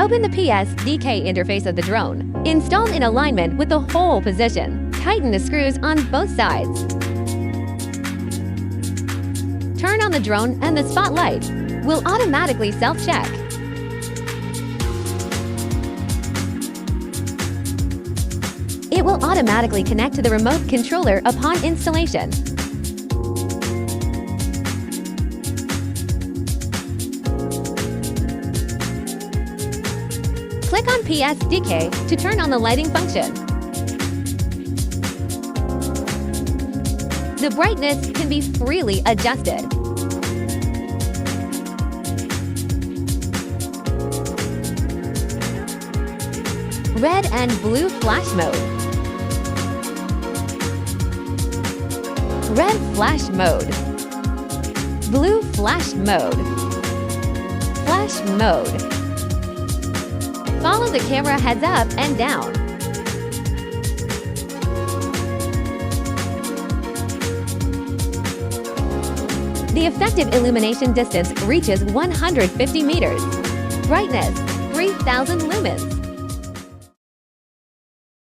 Open the PSDK interface of the drone. Install in alignment with the hole position. Tighten the screws on both sides. Turn on the drone and the spotlight will automatically self-check. It will automatically connect to the remote controller upon installation. Click on PSDK to turn on the lighting function. The brightness can be freely adjusted. Red and blue flash mode. Red flash mode. Blue flash mode. Flash mode. Follow the camera heads up and down. The effective illumination distance reaches 150 meters. Brightness, 3000 lumens.